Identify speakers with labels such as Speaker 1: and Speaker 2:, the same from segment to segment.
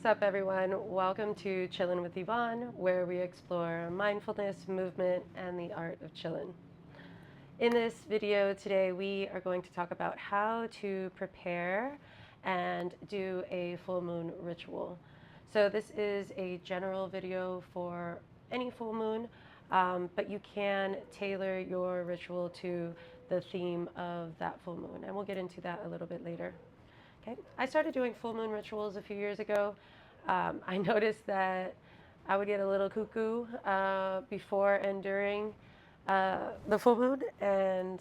Speaker 1: What's up, everyone? Welcome to Chillin with Yvonne, where we explore mindfulness, movement, and the art of chillin'. In this video today, we are going to talk about how to prepare and do a full moon ritual. So this is a general video for any full moon, but you can tailor your ritual to the theme of that full moon, and we'll get into that a little bit later. Okay, I started doing full moon rituals a few years ago. I noticed that I would get a little cuckoo before and during the full moon, and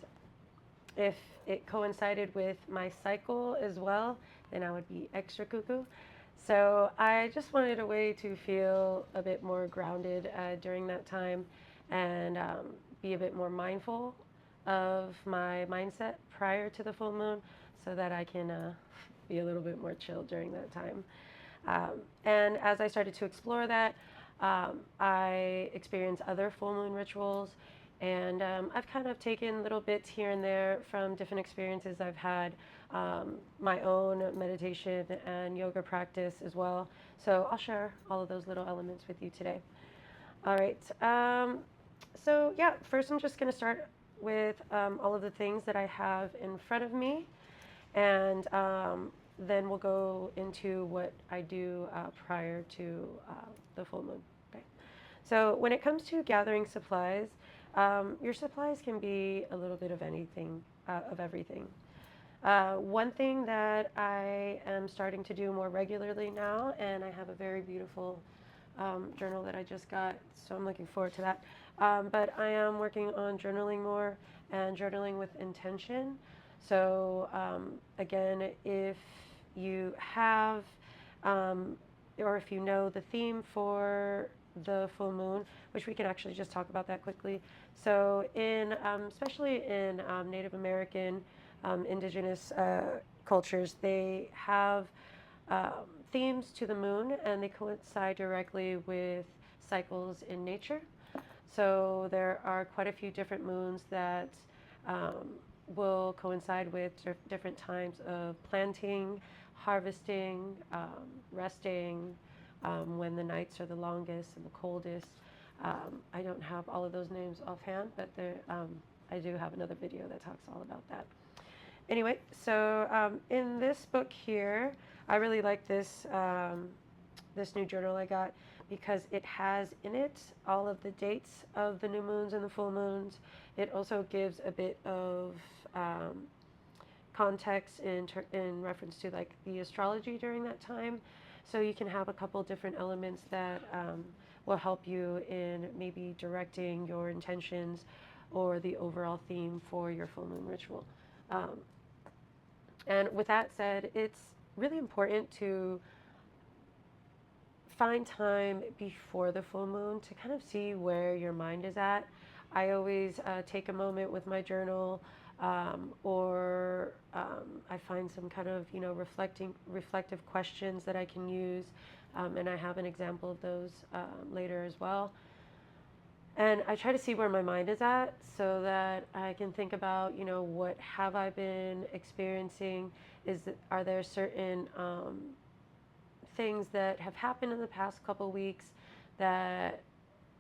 Speaker 1: if it coincided with my cycle as well, then I would be extra cuckoo. So I just wanted a way to feel a bit more grounded during that time and be a bit more mindful of my mindset prior to the full moon so that I can be a little bit more chill during that time. And as I started to explore that, I experienced other full moon rituals, and I've kind of taken little bits here and there from different experiences I've had, my own meditation and yoga practice as well. So I'll share all of those little elements with you today. All right. So yeah, first I'm just going to start with all of the things that I have in front of me, and then we'll go into what I do prior to the full moon. Okay. So when it comes to gathering supplies, your supplies can be a little bit of anything, of everything. One thing that I am starting to do more regularly now, and I have a very beautiful journal that I just got, so I'm looking forward to that. But I am working on journaling more and journaling with intention. So again, if you have or if you know the theme for the full moon, which we can actually just talk about that quickly. So in especially in Native American, indigenous cultures, they have themes to the moon, and they coincide directly with cycles in nature. So there are quite a few different moons that will coincide with different times of planting, harvesting, resting, when the nights are the longest and the coldest. I don't have all of those names offhand, but I do have another video that talks all about that. Anyway, so in this book here, I really like this new journal I got because it has in it all of the dates of the new moons and the full moons. It also gives a bit of context in reference to like the astrology during that time. So you can have a couple different elements that will help you in maybe directing your intentions or the overall theme for your full moon ritual. And with that said, it's really important to find time before the full moon to kind of see where your mind is at. I always take a moment with my journal, or I find some kind of reflective questions that I can use, and I have an example of those later as well. And I try to see where my mind is at so that I can think about, what have I been experiencing? Are there certain things that have happened in the past couple weeks that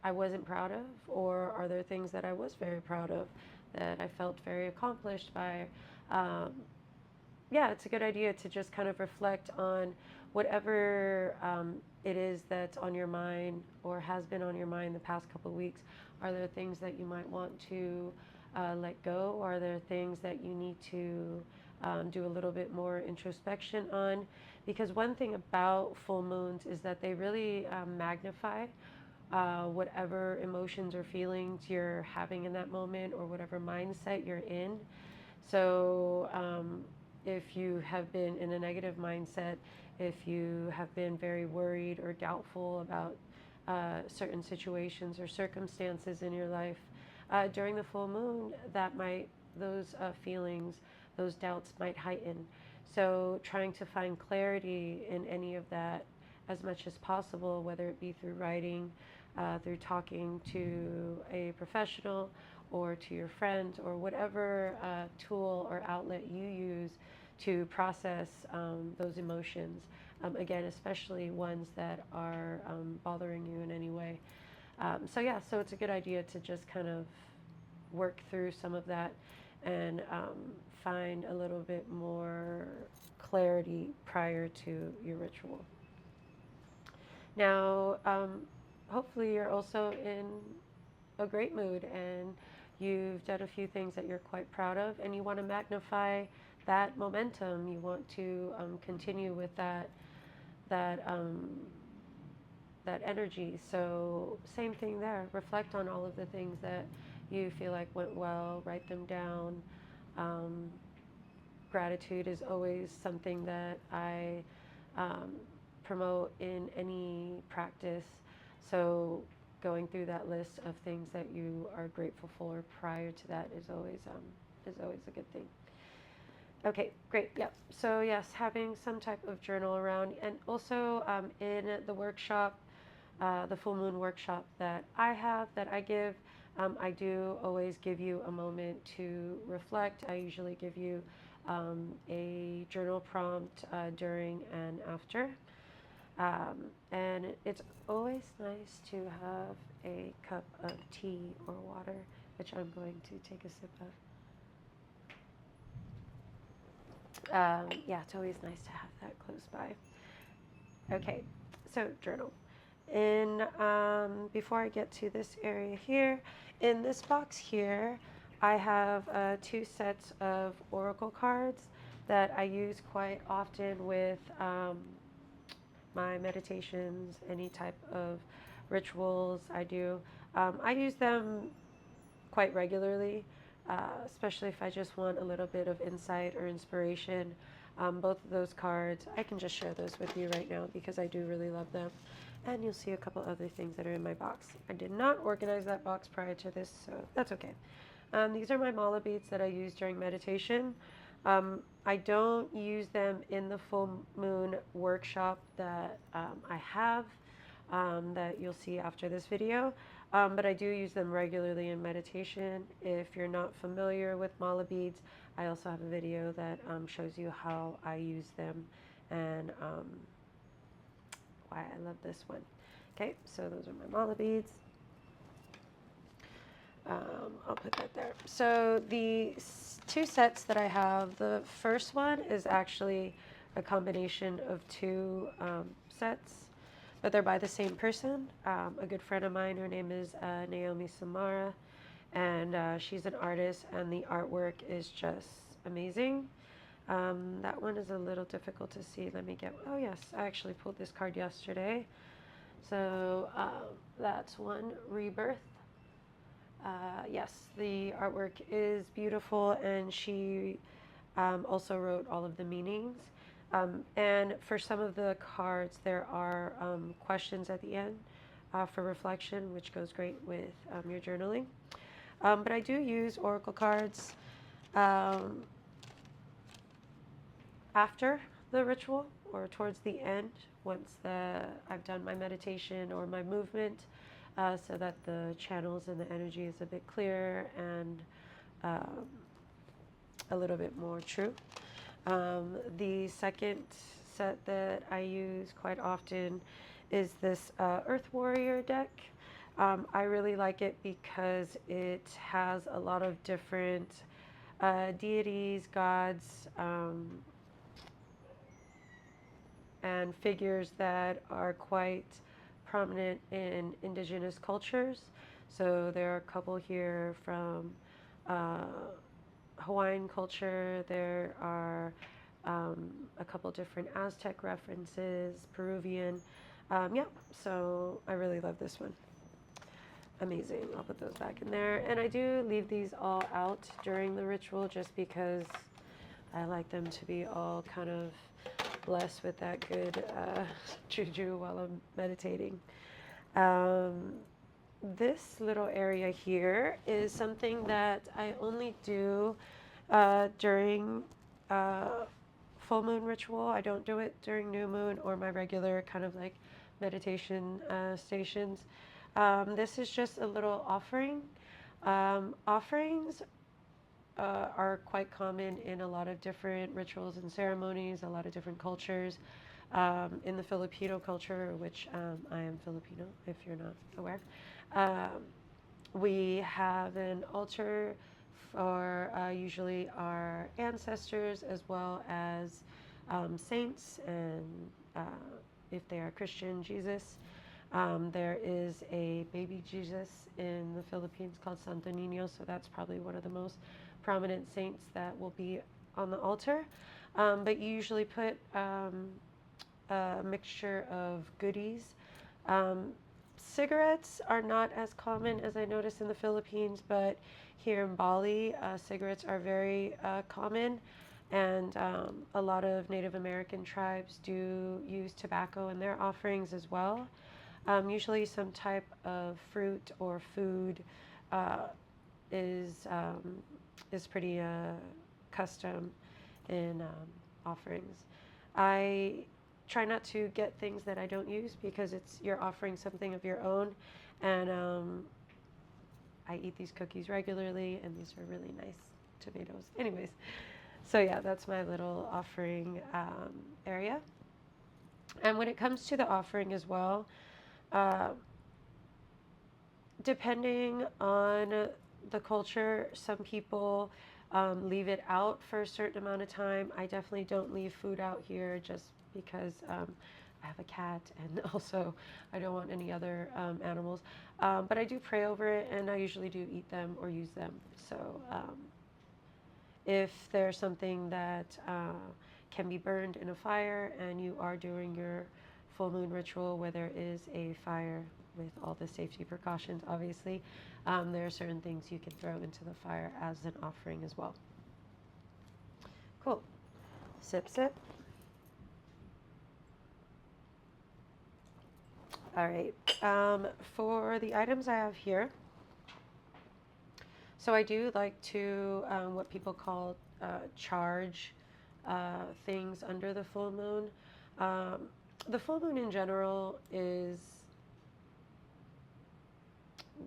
Speaker 1: I wasn't proud of, or are there things that I was very proud of that I felt very accomplished by? Yeah, it's a good idea to just kind of reflect on whatever it is that's on your mind or has been on your mind the past couple of weeks. Are there things that you might want to let go? Are there things that you need to do a little bit more introspection on? Because one thing about full moons is that they really magnify whatever emotions or feelings you're having in that moment or whatever mindset you're in. So if you have been in a negative mindset, if you have been very worried or doubtful about certain situations or circumstances in your life, during the full moon, those feelings, those doubts might heighten. So trying to find clarity in any of that as much as possible, whether it be through writing, through talking to a professional or to your friends or whatever tool or outlet you use to process those emotions. Again, especially ones that are bothering you in any way. So yeah, so it's a good idea to just kind of work through some of that and find a little bit more clarity prior to your ritual. Now, hopefully, you're also in a great mood and you've done a few things that you're quite proud of, and you want to magnify that momentum. You want to continue with that that energy. So, same thing there. Reflect on all of the things that you feel like went well. Write them down. Um, Gratitude is always something that I um, promote in any practice. So going through that list of things that you are grateful for prior to that is always a good thing. Okay, great. Yep. So yes, having some type of journal around, and also in the workshop, the full moon workshop that I have that I give, I do always give you a moment to reflect. I usually give you a journal prompt during and after. And it's always nice to have a cup of tea or water, which I'm going to take a sip of. Yeah, it's always nice to have that close by. Okay, so journal. In before I get to this area here, in this box here, I have two sets of oracle cards that I use quite often with my meditations, any type of rituals I do. I use them quite regularly, especially if I just want a little bit of insight or inspiration. Both of those cards, I can just share those with you right now because I do really love them. And you'll see a couple other things that are in my box. I did not organize that box prior to this, so that's okay. These are my mala beads that I use during meditation. I don't use them in the full moon workshop that I have that you'll see after this video. But I do use them regularly in meditation. If you're not familiar with mala beads, I also have a video that shows you how I use them and why I love this one. Okay, so those are my mala beads. I'll put that there. So the two sets that I have, the first one is actually a combination of two sets, but they're by the same person. A good friend of mine, her name is Naomi Samara, and she's an artist, and the artwork is just amazing. That one is a little difficult to see. Let me get, oh yes, I actually pulled this card yesterday. So that's one, Rebirth. Yes, the artwork is beautiful, and she also wrote all of the meanings. And for some of the cards, there are questions at the end for reflection, which goes great with your journaling. But I do use oracle cards after the ritual or towards the end, once I've done my meditation or my movement, so that the channels and the energy is a bit clearer and a little bit more true. The second set that I use quite often is this Earth Warrior deck. I really like it because it has a lot of different deities, gods, and figures that are quite prominent in indigenous cultures. So there are a couple here from Hawaiian culture. There are a couple different Aztec references, Peruvian. Yeah, so I really love this one. Amazing. I'll put those back in there. And I do leave these all out during the ritual just because I like them to be all kind of blessed with that good juju while I'm meditating. This little area here is something that I only do during full moon ritual. I don't do it during new moon or my regular kind of like meditation stations. This is just a little offering. Offerings are quite common in a lot of different rituals and ceremonies, a lot of different cultures. In the Filipino culture, which I am Filipino, if you're not aware, um, we have an altar for usually our ancestors as well as saints, and uh, if they are Christian, Jesus. There is a baby Jesus in the Philippines called Santo Niño, so that's probably one of the most prominent saints that will be on the altar. But you usually put a mixture of goodies. Um, Cigarettes are not as common as I noticed in the Philippines, but here in Bali, cigarettes are very common, and a lot of Native American tribes do use tobacco in their offerings as well. Usually, some type of fruit or food uh, is um, is pretty custom in offerings. I try not to get things that I don't use because you're offering something of your own, and I eat these cookies regularly, and these are really nice tomatoes. Anyways, so yeah, that's my little offering area. And when it comes to the offering as well, uh, depending on the culture, some people leave it out for a certain amount of time. I definitely don't leave food out here just because I have a cat, and also I don't want any other animals. But I do pray over it, and I usually do eat them or use them. So if there's something that can be burned in a fire and you are doing your full moon ritual where there is a fire with all the safety precautions, obviously, there are certain things you can throw into the fire as an offering as well. Cool. Sip, sip. All right. For the items I have here, so I do like to what people call charge things under the full moon. Um, the full moon in general is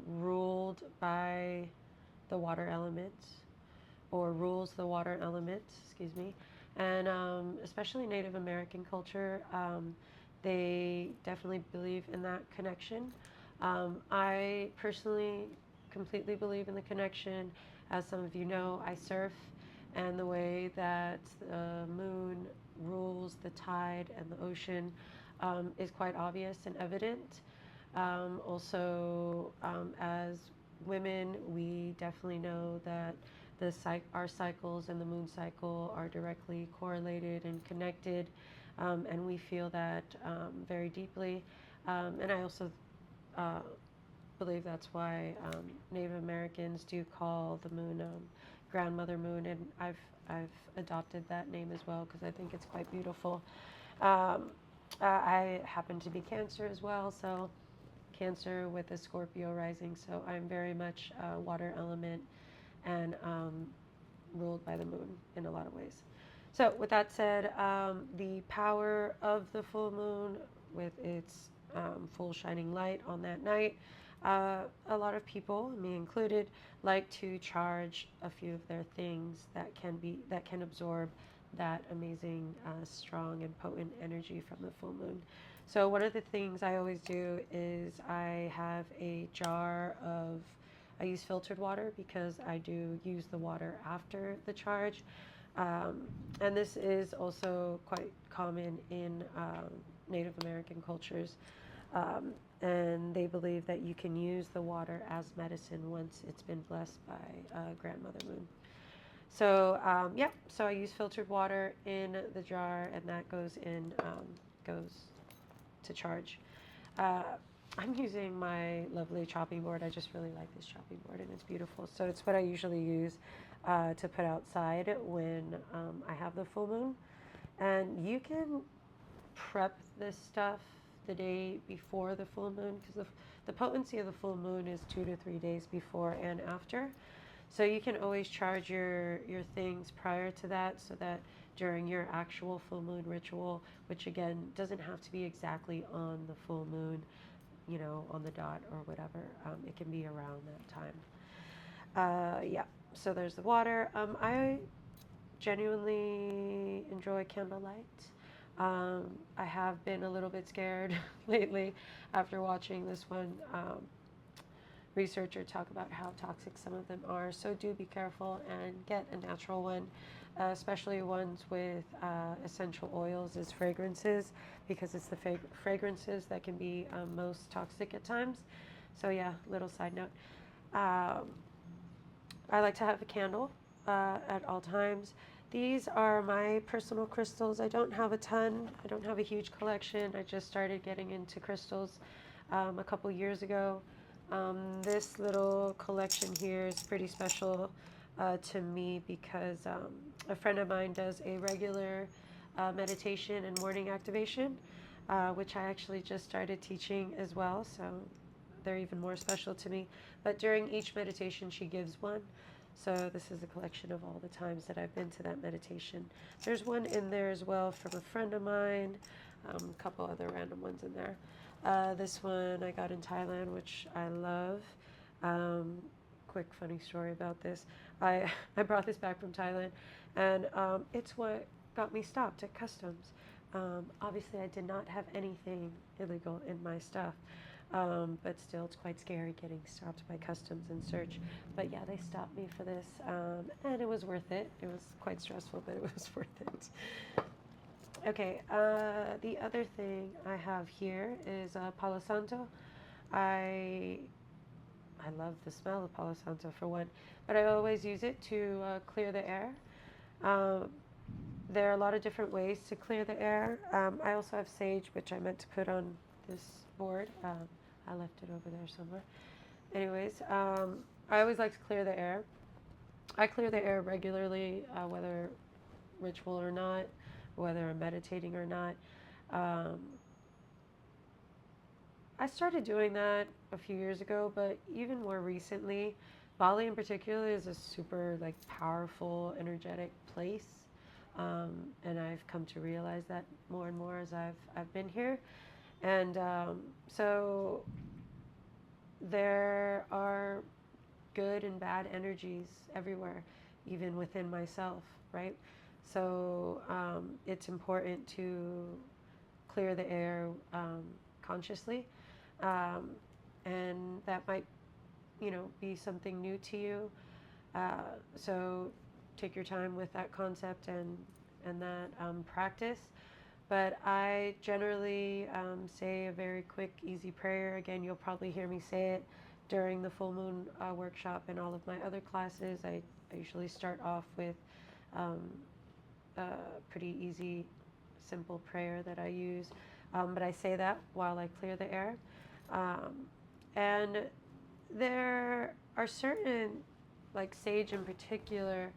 Speaker 1: ruled by the water element, or rules the water element, excuse me. And especially Native American culture, they definitely believe in that connection. I personally completely believe in the connection. As some of you know, I surf, and the way that the moon rules the tide and the ocean is quite obvious and evident. Also, as women, we definitely know that our cycles and the moon cycle are directly correlated and connected, and we feel that very deeply. And I also uh, believe that's why Native Americans do call the moon grandmother moon, and I've adopted that name as well because I think it's quite beautiful. Um, I happen to be Cancer as well, so Cancer with a Scorpio rising, so I'm very much water element and ruled by the moon in a lot of ways. So, with that said, the power of the full moon with its full shining light on that night, a lot of people, me included, like to charge a few of their things that can absorb that amazing, strong and potent energy from the full moon. So one of the things I always do is I have a jar of, I use filtered water because I do use the water after the charge. And this is also quite common in Native American cultures. And they believe that you can use the water as medicine once it's been blessed by Grandmother Moon. So yeah, so I use filtered water in the jar, and that goes to charge. Uh, I'm using my lovely chopping board. I just really like this chopping board, and it's beautiful. So it's what I usually use to put outside when I have the full moon. And you can prep this stuff the day before the full moon, because the potency of the full moon is 2 to 3 days before and after. So you can always charge your things prior to that, so that during your actual full moon ritual, which again doesn't have to be exactly on the full moon, on the dot or whatever, it can be around that time. Yeah. So there's the water. I genuinely enjoy candlelight. I have been a little bit scared lately after watching this one researcher talk about how toxic some of them are. So do be careful and get a natural one, especially ones with essential oils as fragrances, because it's the fragrances that can be most toxic at times. So yeah, little side note. Um, I like to have a candle at all times. These are my personal crystals. I don't have a ton. I don't have a huge collection. I just started getting into crystals a couple years ago. This little collection here is pretty special to me because a friend of mine does a regular meditation and morning activation, which I actually just started teaching as well. So they're even more special to me. But during each meditation, she gives one. So this is a collection of all the times that I've been to that meditation. There's one in there as well from a friend of mine, a couple other random ones in there. This one I got in Thailand, which I love. Quick funny story about this. I brought this back from Thailand, and it's what got me stopped at customs. Obviously, I did not have anything illegal in my stuff. But still, it's quite scary getting stopped by customs and search. But yeah, they stopped me for this, and it was worth it. It was quite stressful, but it was worth it. Okay, the other thing I have here is Palo Santo. I I love the smell of Palo Santo for one, but I always use it to clear the air. Um, there are a lot of different ways to clear the air. I also have sage, which I meant to put on this board. I left it over there somewhere. Anyways, I always like to clear the air. I clear the air regularly, whether ritual or not, whether I'm meditating or not. Um, I started doing that a few years ago, but even more recently, Bali in particular is a super like powerful, energetic place, and I've come to realize that more and more as I've been here. And so there are good and bad energies everywhere, even within myself, right? So it's important to clear the air consciously. Um, and that might, be something new to you. So take your time with that concept and that practice. But I generally say a very quick, easy prayer. Again, you'll probably hear me say it during the full moon workshop and all of my other classes. I usually start off with um, a pretty easy, simple prayer that I use. But I say that while I clear the air. Um, and there are certain, like sage in particular,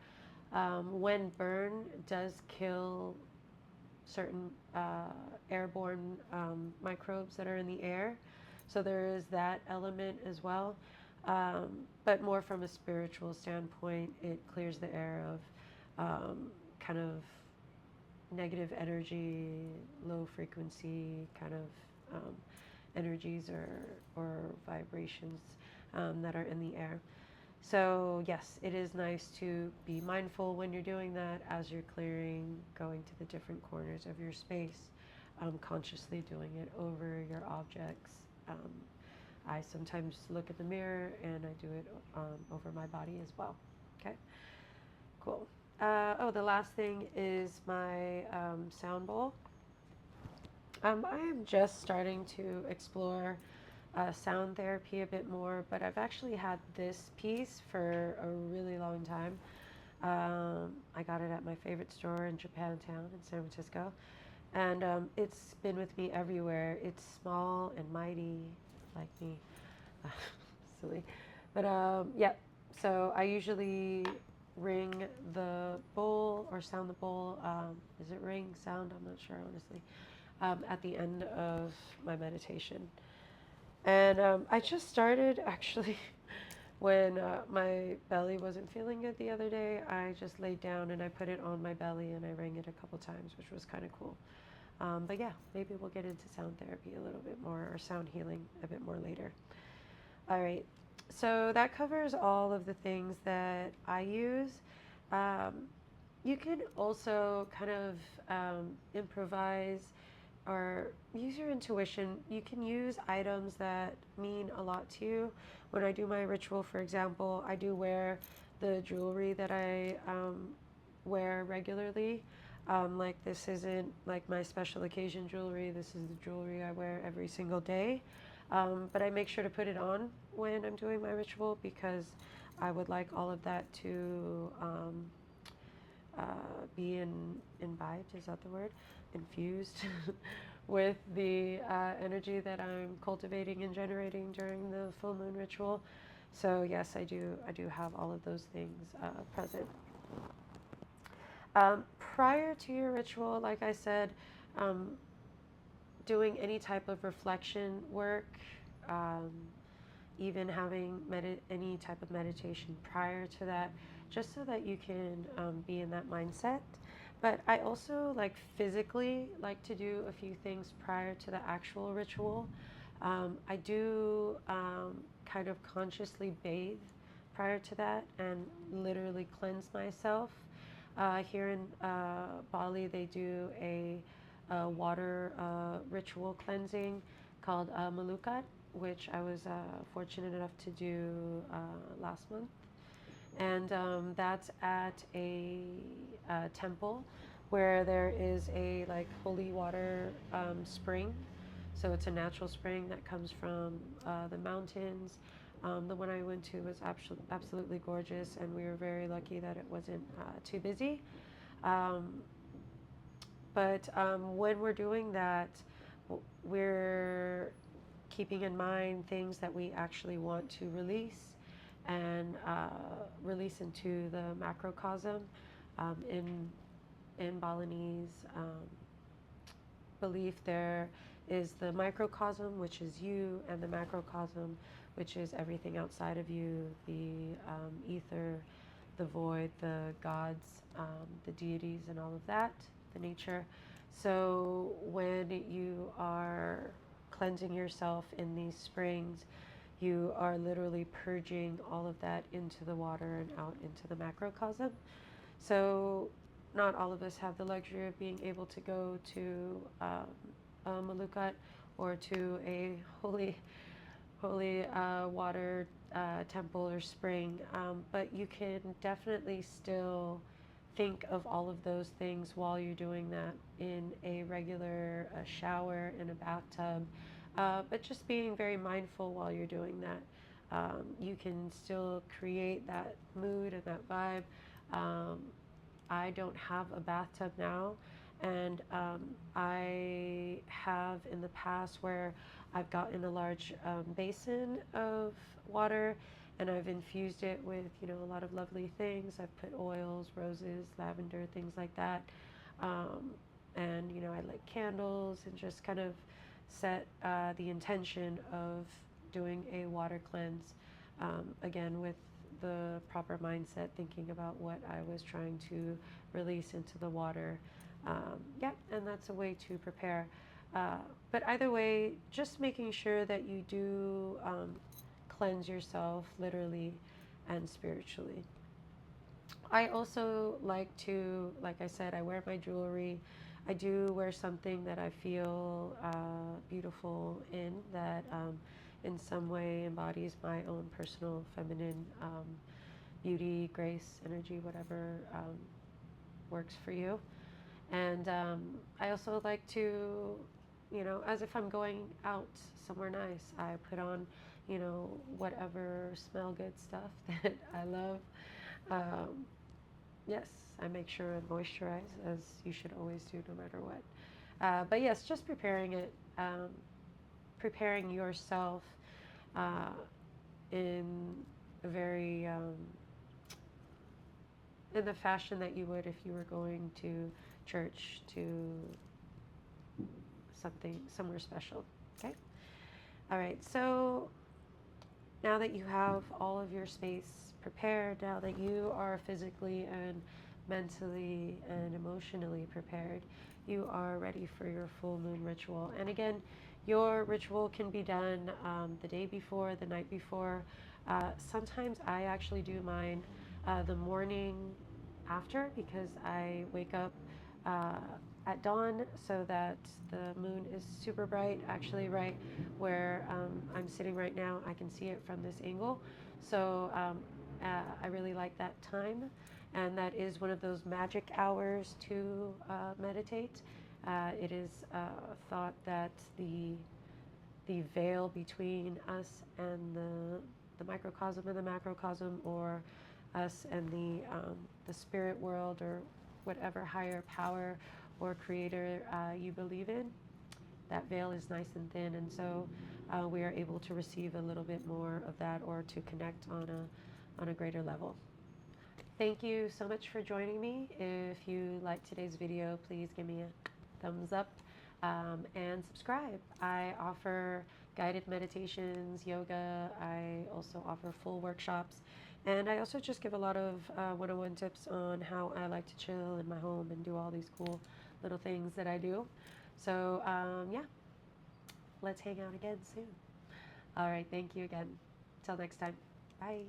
Speaker 1: when burned, does kill certain airborne microbes that are in the air. So there is that element as well. But more from a spiritual standpoint, it clears the air of kind of negative energy, low frequency kind of energies or vibrations that are in the air. So yes, it is nice to be mindful when you're doing that as you're clearing, going to the different corners of your space, consciously doing it over your objects. I sometimes look at the mirror and I do it over my body as well. Okay, cool. The last thing is my sound bowl. I am just starting to explore sound therapy a bit more, but I've actually had this piece for a really long time. I got it at my favorite store in Japantown in San Francisco, and it's been with me everywhere. It's small and mighty, like me. Silly. But yeah, so I usually ring the bowl or sound the bowl. Is it ring, sound? I'm not sure, honestly. At the end of my meditation. And I just started actually when my belly wasn't feeling good the other day. I just laid down and I put it on my belly and I rang it a couple times, which was kind of cool. But yeah, maybe we'll get into sound therapy a little bit more or sound healing a bit more later. All right. So that covers all of the things that I use. Um, you can also kind of improvise or use your intuition. You can use items that mean a lot to you. When I do my ritual, for example, I do wear the jewelry that I wear regularly. Like this isn't like my special occasion jewelry. This is the jewelry I wear every single day. But I make sure to put it on when I'm doing my ritual because I would like all of that to be imbibed, is that the word? Infused with the energy that I'm cultivating and generating during the full moon ritual. So yes, I do have all of those things present. Prior to your ritual, like I said, um, doing any type of reflection work, um, even having any type of meditation prior to that, just so that you can be in that mindset. But I also like physically like to do a few things prior to the actual ritual. I do kind of consciously bathe prior to that and literally cleanse myself. Here in Bali, they do a water ritual cleansing called Malukat, which I was fortunate enough to do last month. And that's at a temple where there is a like holy water spring. So it's a natural spring that comes from the mountains. The one I went to was absolutely gorgeous, and we were very lucky that it wasn't too busy. Um, but when we're doing that, we're keeping in mind things that we actually want to release and release into the macrocosm. In Balinese belief, there is the microcosm, which is you, and the macrocosm, which is everything outside of you, the ether, the void, the gods, the deities, and all of that, the nature. So when you are cleansing yourself in these springs, you are literally purging all of that into the water and out into the macrocosm. So not all of us have the luxury of being able to go to a Malukat or to a holy water temple or spring, but you can definitely still think of all of those things while you're doing that in a regular shower, in a bathtub, but just being very mindful while you're doing that. You can still create that mood and that vibe. Um, I don't have a bathtub now, and I have in the past where I've gotten a large basin of water and I've infused it with, a lot of lovely things. I've put oils, roses, lavender, things like that. Um, and, I light candles and just kind of set the intention of doing a water cleanse, again, with the proper mindset, thinking about what I was trying to release into the water. Yeah, and that's a way to prepare. But either way, just making sure that you do cleanse yourself literally and spiritually. I also like to, like I said, I wear my jewelry. I do wear something that I feel beautiful in, that in some way embodies my own personal feminine beauty, grace, energy, whatever works for you. And I also like to, as if I'm going out somewhere nice, I put on, whatever smell good stuff that I love. Um, yes, I make sure and moisturize, as you should always do no matter what. But yes, just preparing yourself uh, in a very in the fashion that you would if you were going to church, to somewhere special. Okay. All right. So now that you have all of your space prepared, now that you are physically and mentally and emotionally prepared, you are ready for your full moon ritual. And again, your ritual can be done the day before, the night before. Sometimes I actually do mine the morning after because I wake up uh, at dawn so that the moon is super bright. Actually, right where I'm sitting right now, I can see it from this angle. So I really like that time. And that is one of those magic hours to meditate. It is thought that the veil between us and the microcosm and the macrocosm, or us and the spirit world, or whatever higher power or creator you believe in, that veil is nice and thin, and so we are able to receive a little bit more of that, or to connect on a greater level. Thank you so much for joining me. If you liked today's video, please give me a thumbs up and subscribe. I offer guided meditations, yoga. I also offer full workshops. And I also just give a lot of one-on-one tips on how I like to chill in my home and do all these cool little things that I do. So, yeah, let's hang out again soon. All right, thank you again. Till next time. Bye.